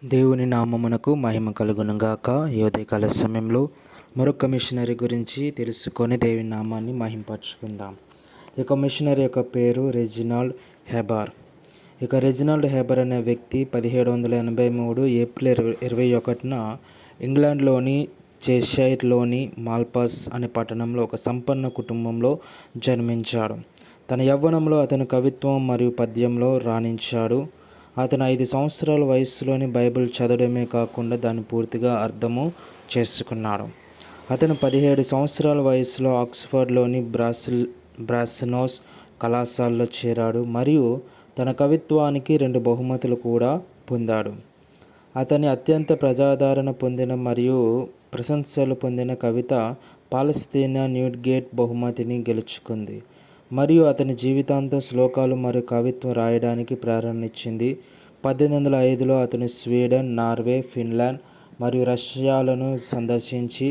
దేవుని నామమునకు మహిమ కలుగునుగాక. ఈ ఉదయకాల సమయంలో మరొక మిషనరీ గురించి తెలుసుకొని దేవుని నామాన్ని మహింపరచుకుందాం. ఇక మిషనరీ యొక్క పేరు రెజినాల్డ్ హెబార్. రెజినాల్డ్ హెబార్ అనే వ్యక్తి 1783 ఏప్రిల్ 21న ఇంగ్లాండ్లోని చెషైర్లోని మాల్పాస్ అనే పట్టణంలో ఒక సంపన్న కుటుంబంలో జన్మించాడు. తన యవ్వనంలో అతను కవిత్వం మరియు పద్యంలో రాణించాడు. అతను 5 సంవత్సరాల వయస్సులోని బైబిల్ చదవడమే కాకుండా దాన్ని పూర్తిగా అర్థము చేసుకున్నాడు. అతను 17 సంవత్సరాల వయసులో ఆక్స్ఫర్డ్లోని బ్రాస్నోస్ కళాశాలలో చేరాడు మరియు తన కవిత్వానికి 2 బహుమతులు కూడా పొందాడు. అతని అత్యంత ప్రజాదరణ పొందిన మరియు ప్రశంసలు పొందిన కవిత పాలస్తీనా న్యూట్గేట్ బహుమతిని గెలుచుకుంది మరియు అతని జీవితాంతం శ్లోకాలు మరియు కవిత్వం రాయడానికి ప్రేరణనిచ్చింది. 1805లో అతను స్వీడన్, నార్వే, ఫిన్లాండ్ మరియు రష్యాలను సందర్శించి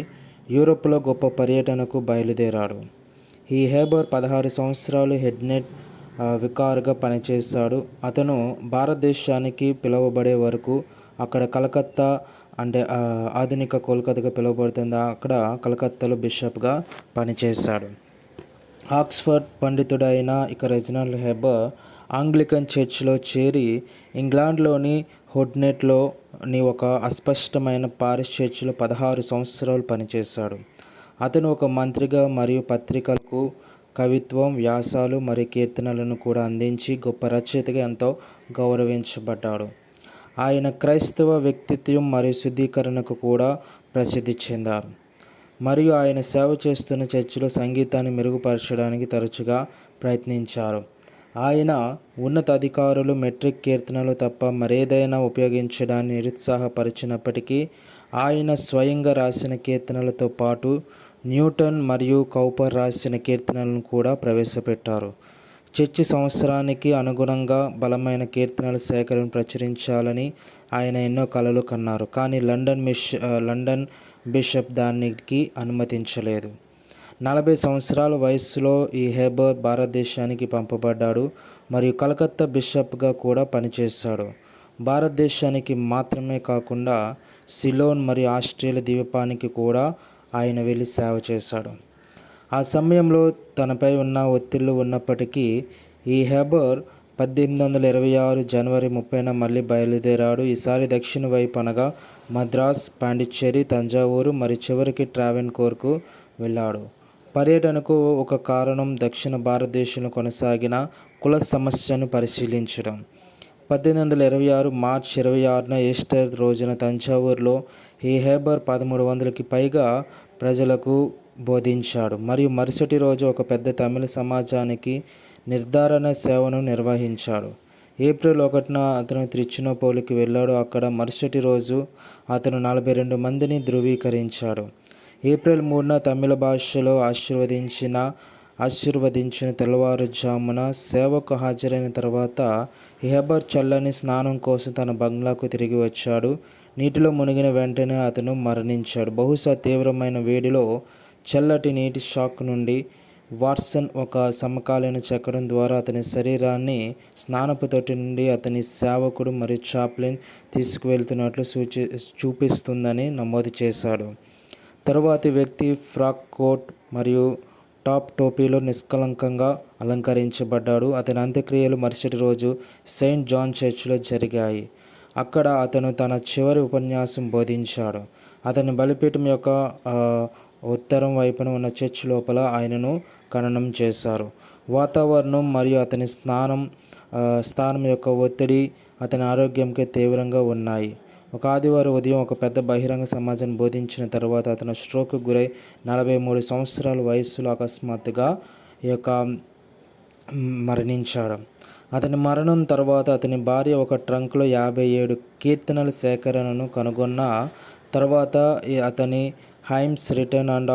యూరోప్లో గొప్ప పర్యటనకు బయలుదేరాడు. ఈ హెబర్ 16 సంవత్సరాలు హెడ్నెట్ వికార్గా పనిచేశాడు. అతను భారతదేశానికి పిలువబడే వరకు అక్కడ కలకత్తా అంటే ఆధునిక కోల్కతాగా పిలువబడుతుంది, అక్కడ కలకత్తాలో బిషప్గా పనిచేశాడు. ఆక్స్ఫర్డ్ పండితుడైన రెజినాల్డ్ హెబర్ ఆంగ్లికన్ చర్చ్లో చేరి ఇంగ్లాండ్లోని హెడ్నెట్లోని ఒక అస్పష్టమైన పారిష్ చర్చిలో 16 సంవత్సరాలు పనిచేశాడు. అతను ఒక మంత్రిగా మరియు పత్రికలకు కవిత్వం, వ్యాసాలు మరియు కీర్తనలను కూడా అందించి గొప్ప రచయితగా ఎంతో గౌరవించబడ్డాడు. ఆయన క్రైస్తవ వ్యక్తిత్వం మరియు శుద్ధీకరణకు కూడా ప్రసిద్ధి చెందారు మరియు ఆయన సేవ చేస్తున్న చర్చిలో సంగీతాన్ని మెరుగుపరచడానికి తరచుగా ప్రయత్నించారు. ఆయన ఉన్నతాధికారులు మెట్రిక్ కీర్తనలు తప్ప మరేదైనా ఉపయోగించడాన్ని నిరుత్సాహపరిచినప్పటికీ ఆయన స్వయంగా రాసిన కీర్తనలతో పాటు న్యూటన్ మరియు కౌపర్ రాసిన కీర్తనలను కూడా ప్రవేశపెట్టారు. చర్చి సంవత్సరానికి అనుగుణంగా బలమైన కీర్తనల సేకరణను ప్రచురించాలని ఆయన ఎన్నో కలలు కన్నారు, కానీ లండన్ బిషప్ దానికి అనుమతించలేదు. 40 సంవత్సరాల వయస్సులో ఈ హెబర్ భారతదేశానికి పంపబడ్డాడు మరియు కలకత్తా బిషప్గా కూడా పనిచేశాడు. భారతదేశానికి మాత్రమే కాకుండా సిలోన్ మరియు ఆస్ట్రేలియా ద్వీపానికి కూడా ఆయన వెళ్ళి సేవ చేశాడు. ఆ సమయంలో తనపై ఉన్న ఒత్తిళ్లు ఉన్నప్పటికీ ఈ హెబర్ 1826 జనవరి 30న మళ్ళీ బయలుదేరాడు. ఈసారి దక్షిణ వైపు అనగా మద్రాస్, పాండిచ్చేరి, తంజావూరు మరియు చివరికి ట్రావెన్కోర్కు వెళ్ళాడు. పర్యటనకు ఒక కారణం దక్షిణ భారతదేశంలో కొనసాగిన కుల సమస్యను పరిశీలించడం. 1826 మార్చి 26న ఈస్టర్ రోజున తంజావూరులో ఈ హెబర్ 1300కి పైగా ప్రజలకు బోధించాడు మరియు మరుసటి రోజు ఒక పెద్ద తమిళ సమాజానికి నిర్ధారణ సేవను నిర్వహించాడు. ఏప్రిల్ 1న అతను తిరుచినపల్లికి వెళ్ళాడు. అక్కడ మరుసటి రోజు అతను 42 మందిని ధృవీకరించాడు. ఏప్రిల్ 3న తమిళ భాషలో ఆశీర్వదించిన తెల్లవారుజామున సేవకు హాజరైన తర్వాత హెబర్ చల్లని స్నానం కోసం తన బంగ్లాకు తిరిగి వచ్చాడు. నీటిలో మునిగిన వెంటనే అతను మరణించాడు. బహుశా తీవ్రమైన వేడిలో చల్లటి నీటి షాక్ నుండి వాట్సన్ ఒక సమకాలీన చెక్కడం ద్వారా అతని శరీరాన్ని స్నానపు తొట్టి నుండి అతని సేవకుడు మరియు చాప్లిన్ తీసుకువెళ్తున్నట్లు చూపిస్తుందని నమోదు చేశాడు. తరువాతి వ్యక్తి ఫ్రాక్ కోట్ మరియు టాప్ టోపీలో నిష్కలంకంగా అలంకరించబడ్డాడు. అతని అంత్యక్రియలు మరుసటి రోజు సెయింట్ జాన్ చర్చ్లో జరిగాయి. అక్కడ అతను తన చివరి ఉపన్యాసం బోధించాడు. అతని బలిపీఠం యొక్క ఉత్తరం వైపున ఉన్న చర్చ్ లోపల ఆయనను ఖననం చేశారు. వాతావరణం మరియు అతని స్థానం యొక్క ఒత్తిడి అతని ఆరోగ్యంకి తీవ్రంగా ఉన్నాయి. ఒక ఆదివారం ఉదయం ఒక పెద్ద బహిరంగ సమాజాన్ని బోధించిన తర్వాత అతను స్ట్రోక్కు గురై 43 సంవత్సరాల వయస్సులో అకస్మాత్తుగా మరణించాడు. అతని మరణం తర్వాత అతని భార్య ఒక ట్రంక్లో 57 కీర్తనల సేకరణను కనుగొన్న తర్వాత అతని hymns return and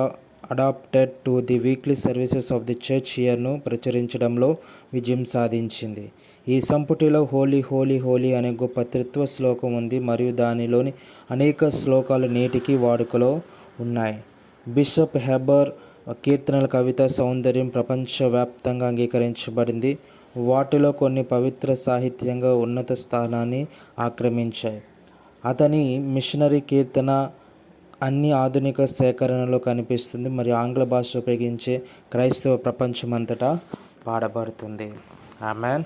adapted to the weekly services of the church ఇయర్ను ప్రచురించడంలో విజయం సాధించింది. ఈ సంపుటిలో హోలీ హోలీ హోలీ అనే గొప్ప త్రిత్వ శ్లోకం ఉంది మరియు దానిలోని అనేక శ్లోకాలు నేటికి వాడుకలో ఉన్నాయి. బిషప్ హెబర్ కీర్తనల కవిత సౌందర్యం ప్రపంచవ్యాప్తంగా అంగీకరించబడింది. వాటిలో కొన్ని పవిత్ర సాహిత్యంగా ఉన్నత స్థానాన్ని ఆక్రమించాయి. అతని మిషనరీ కీర్తన అన్ని ఆధునిక సేకరణలో కనిపిస్తుంది మరియు ఆంగ్ల భాష ఉపయోగించే క్రైస్తవ ప్రపంచమంతటా పాడబడుతుంది. ఆమేన్.